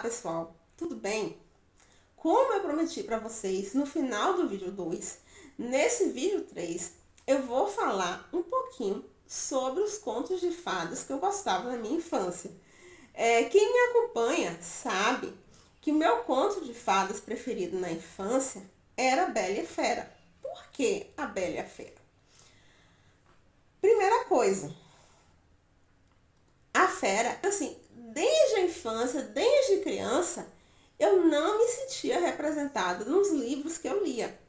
pessoal, tudo bem? Como eu prometi para vocês no final do vídeo 2, nesse vídeo 3 eu vou falar um pouquinho sobre os contos de fadas que eu gostava na minha infância. Quem me acompanha sabe que o meu conto de fadas preferido na infância era a Bela e a Fera. Por que a Bela e a Fera? Primeira coisa, a Fera, assim, desde a infância, desde criança, eu não me sentia representada nos livros que eu lia.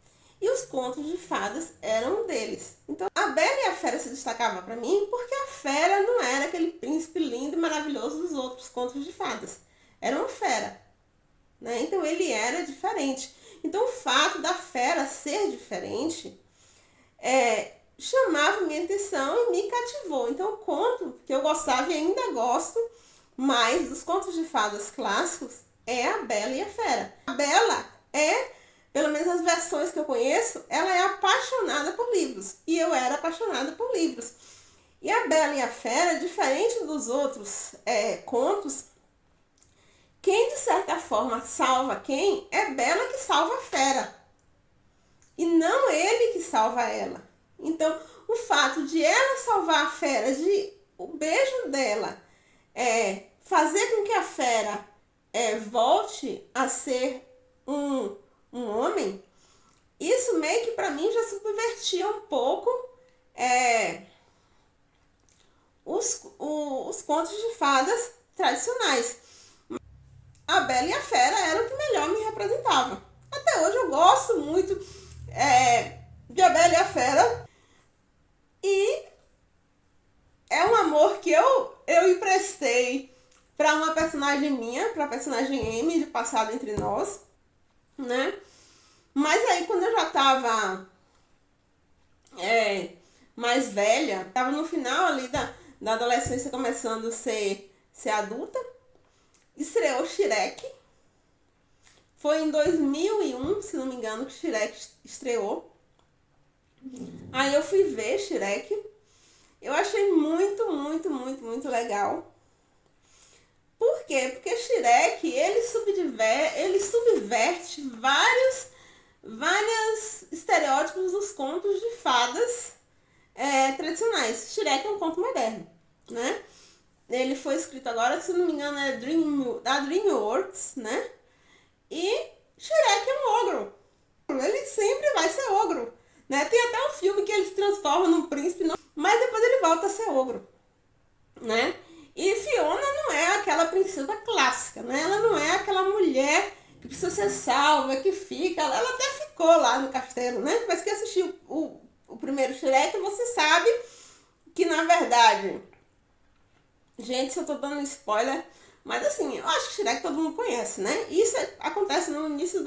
E os contos de fadas eram um deles. Então, a Bela e a Fera se destacava para mim porque a Fera não era aquele príncipe lindo e maravilhoso dos outros contos de fadas. Era uma fera, né? Então, ele era diferente. Então, o fato da Fera ser diferente chamava minha atenção e me cativou. Então, o conto que eu gostava e ainda gosto mais dos contos de fadas clássicos é a Bela e a Fera. A Bela pelo menos as versões que eu conheço, ela é apaixonada por livros. E eu era apaixonada por livros. E a Bela e a Fera, diferente dos outros contos, quem de certa forma salva quem é Bela que salva a Fera. E não ele que salva ela. Então, o fato de ela salvar a Fera, de o beijo dela fazer com que a Fera volte a ser um homem, isso meio que pra mim já subvertia um pouco os contos de fadas tradicionais. A Bela e a Fera era o que melhor me representava. Até hoje eu gosto muito de A Bela e a Fera. E é um amor que eu emprestei para uma personagem minha, para a personagem M, de Passado Entre Nós, né? Mas aí quando eu já tava mais velha, tava no final ali da adolescência, começando a ser adulta, estreou Shrek. Foi em 2001, se não me engano, que Shrek estreou. Aí eu fui ver Shrek. Eu achei muito, muito, muito, muito legal. Por quê? Porque Shrek, ele subverte vários estereótipos dos contos de fadas tradicionais. Shrek é um conto moderno, né? Ele foi escrito agora, se não me engano, da DreamWorks, né? E Shrek é um ogro. Ele sempre vai ser ogro, né? Tem até um filme que ele se transforma num príncipe, mas depois ele volta a ser ogro, né? E Fiona não é aquela princesa clássica, né? Ela não é aquela mulher que precisa ser salva, que fica... Ela até ficou lá no castelo, né? Mas quem assistiu o primeiro Shrek, você sabe que, na verdade... Gente, se eu tô dando spoiler... Mas assim, eu acho que Shrek todo mundo conhece, né? Isso acontece no início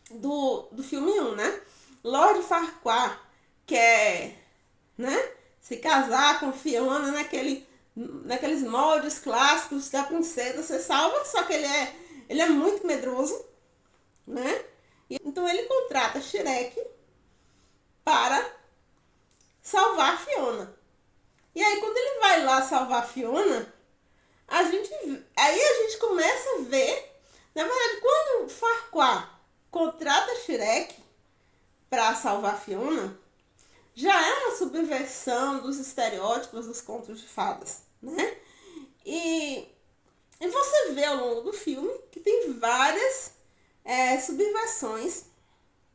do filme 1, né? Lord Farquaad quer, né, se casar com Fiona naqueles moldes clássicos da princesa ser salva, só que ele é muito medroso, né? Então ele contrata Shrek para salvar Fiona. E aí quando ele vai lá salvar Fiona, aí a gente começa a ver, na verdade, quando Farquaad contrata Shrek para salvar Fiona, já é uma subversão dos estereótipos dos contos de fadas, né? E você vê ao longo do filme que tem várias subversões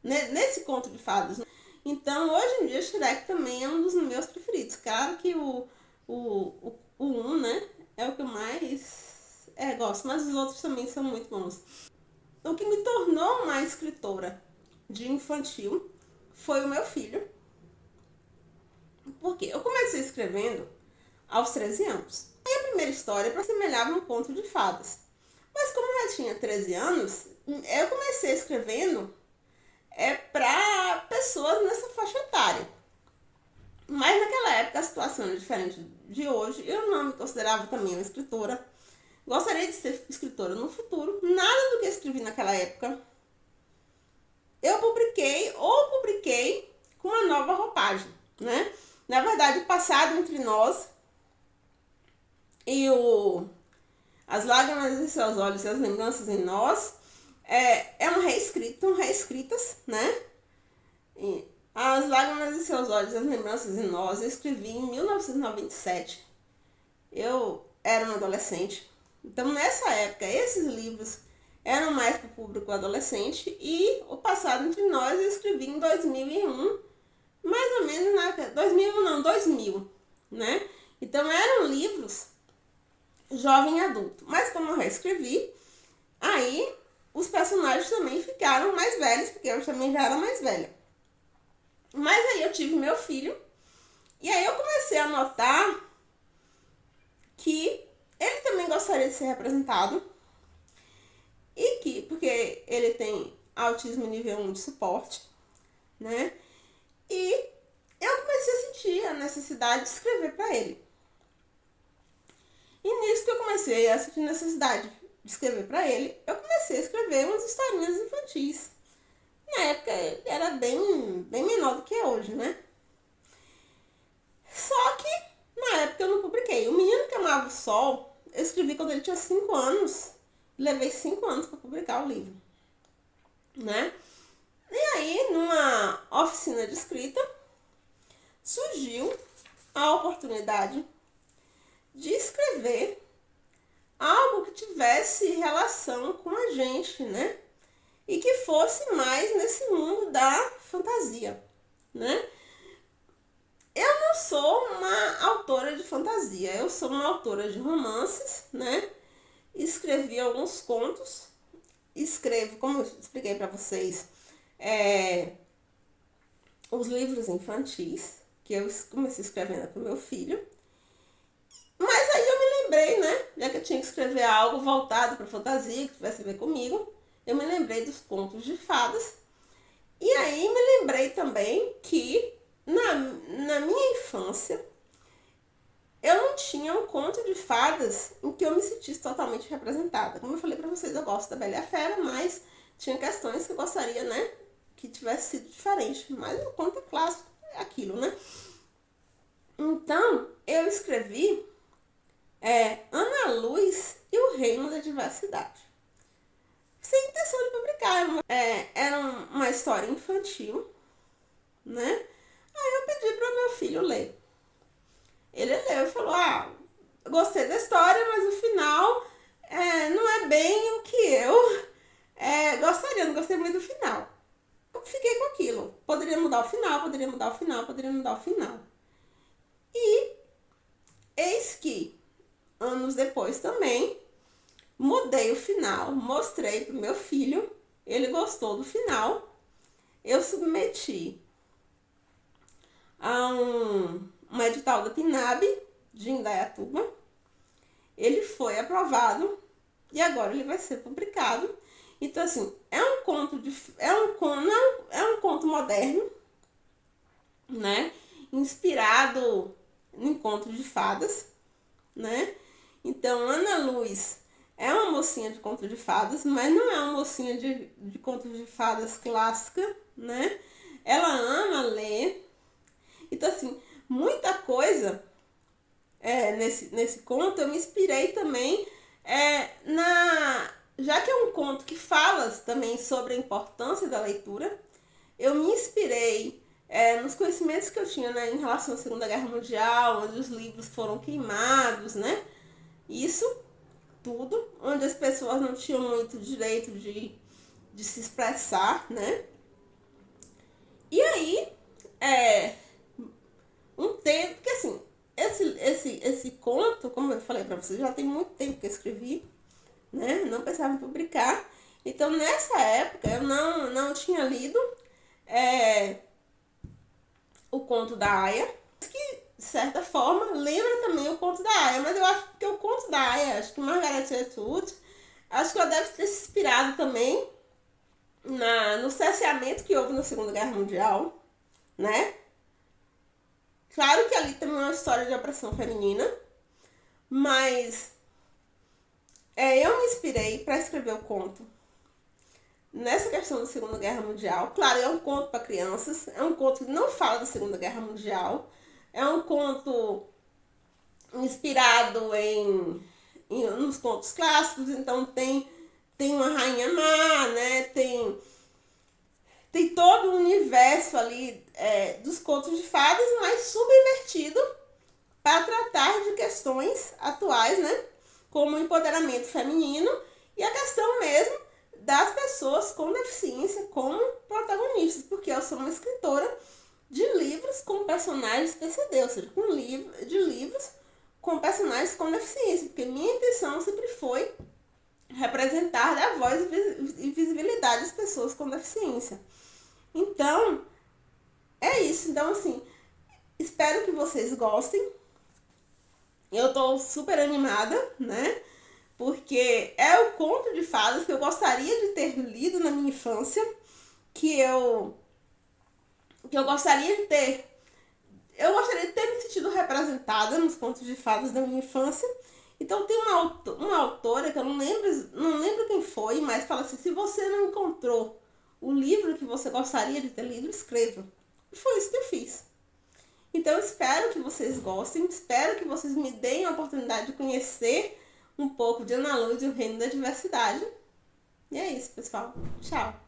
nesse conto de fadas, né? Então, hoje em dia, Shrek também é um dos meus preferidos. Claro que o 1, né, é o que eu mais gosto, mas os outros também são muito bons. O que me tornou uma escritora de infantil foi o meu filho. Porque eu comecei escrevendo aos 13 anos. E a primeira história assemelhava um conto de fadas. Mas como eu já tinha 13 anos, eu comecei escrevendo para pessoas nessa faixa etária. Mas naquela época a situação era diferente de hoje. Eu não me considerava também uma escritora. Gostaria de ser escritora no futuro. Nada do que eu escrevi naquela época eu publiquei com uma nova roupagem, né? Na verdade, o Passado Entre Nós e As Lágrimas de Seus Olhos e as Lembranças em Nós, é um reescritas, né? E As Lágrimas de Seus Olhos e as Lembranças em Nós eu escrevi em 1997. Eu era uma adolescente. Então, nessa época, esses livros eram mais para o público adolescente, e O Passado Entre Nós eu escrevi em 2001, mais ou menos na 2001 não, 2000, né? Então eram livros jovem e adulto. Mas como eu reescrevi, aí os personagens também ficaram mais velhos, porque eu também já era mais velha. Mas aí eu tive meu filho, e aí eu comecei a notar que ele também gostaria de ser representado, e que, porque ele tem autismo nível 1 de suporte, né? E eu comecei a sentir a necessidade de escrever para ele. E nisso que eu comecei a sentir necessidade de escrever para ele, eu comecei a escrever umas historinhas infantis. Na época ele era bem menor do que hoje, né? Só que na época eu não publiquei. O Menino que Amava o Sol, eu escrevi quando ele tinha 5 anos. Levei 5 anos para publicar o livro, né? E aí, numa oficina de escrita, surgiu a oportunidade de escrever algo que tivesse relação com a gente, né? E que fosse mais nesse mundo da fantasia, né? Eu não sou uma autora de fantasia, eu sou uma autora de romances, né? Escrevi alguns contos, escrevo, como eu expliquei para vocês, os livros infantis, que eu comecei escrevendo para o meu filho. Mas aí eu me lembrei, né? Já que eu tinha que escrever algo voltado para fantasia, que tivesse a ver comigo, eu me lembrei dos contos de fadas. E aí me lembrei também que na minha infância eu não tinha um conto de fadas em que eu me sentisse totalmente representada. Como eu falei pra vocês, eu gosto da Bela e a Fera, mas tinha questões que eu gostaria, né, que tivesse sido diferente. Mas o conto é clássico, é aquilo, né? Então, eu escrevi Ana Luz e o Reino da Diversidade. Sem intenção de publicar. Era uma história infantil, né? Aí eu pedi para o meu filho ler. Ele leu e falou, gostei da história, mas o final não é bem o que eu gostaria, não gostei muito do final. Eu fiquei com aquilo. Poderia mudar o final, poderia mudar o final, poderia mudar o final. E eis que, anos depois também, mudei o final, mostrei pro meu filho, ele gostou do final, eu submeti a um edital da PNAB de Indaiatuba, ele foi aprovado e agora ele vai ser publicado. Então, assim, é um conto moderno, né? Inspirado em conto de fadas, né? Então, Ana Luz é uma mocinha de conto de fadas, mas não é uma mocinha de conto de fadas clássica, né? Ela ama ler. Então, assim, muita coisa nesse conto eu me inspirei também já que é um conto que fala também sobre a importância da leitura, eu me inspirei nos conhecimentos que eu tinha, né, em relação à Segunda Guerra Mundial, onde os livros foram queimados, né? Isso tudo, onde as pessoas não tinham muito direito de se expressar, né? E aí, um tempo, porque assim, esse conto, como eu falei pra vocês, já tem muito tempo que eu escrevi, né? Não pensava em publicar. Então, nessa época, eu não tinha lido o conto da Aya, que, de certa forma, lembra também o conto da Aya, mas eu acho que o conto da Aya, acho que Margaret Atwood, acho que ela deve ter se inspirado também no cerceamento que houve na Segunda Guerra Mundial, né? Claro que ali também é uma história de opressão feminina, mas eu me inspirei para escrever o conto nessa questão da Segunda Guerra Mundial. Claro, é um conto para crianças, é um conto que não fala da Segunda Guerra Mundial, é um conto inspirado nos contos clássicos. Então tem uma rainha má, né? Tem todo o universo ali dos contos de fadas, mas subvertido para tratar de questões atuais, né? Como o empoderamento feminino e a questão mesmo das pessoas com deficiência como protagonistas, porque eu sou uma escritora de livros com personagens PCD, ou seja, de livros com personagens com deficiência, porque minha intenção sempre foi representar a voz e visibilidade das pessoas com deficiência. Então, é isso. Então, assim, espero que vocês gostem. Eu tô super animada, né? Porque é o conto de fadas que eu gostaria de ter lido na minha infância, que eu gostaria de ter. Eu gostaria de ter me sentido representada nos contos de fadas da minha infância. Então tem uma autora que eu não lembro quem foi, mas fala assim: se você não encontrou o livro que você gostaria de ter lido, escreva. E foi isso que eu fiz. Então espero que vocês gostem, espero que vocês me deem a oportunidade de conhecer um pouco de Ana Luz e o Reino da Diversidade. E é isso, pessoal. Tchau!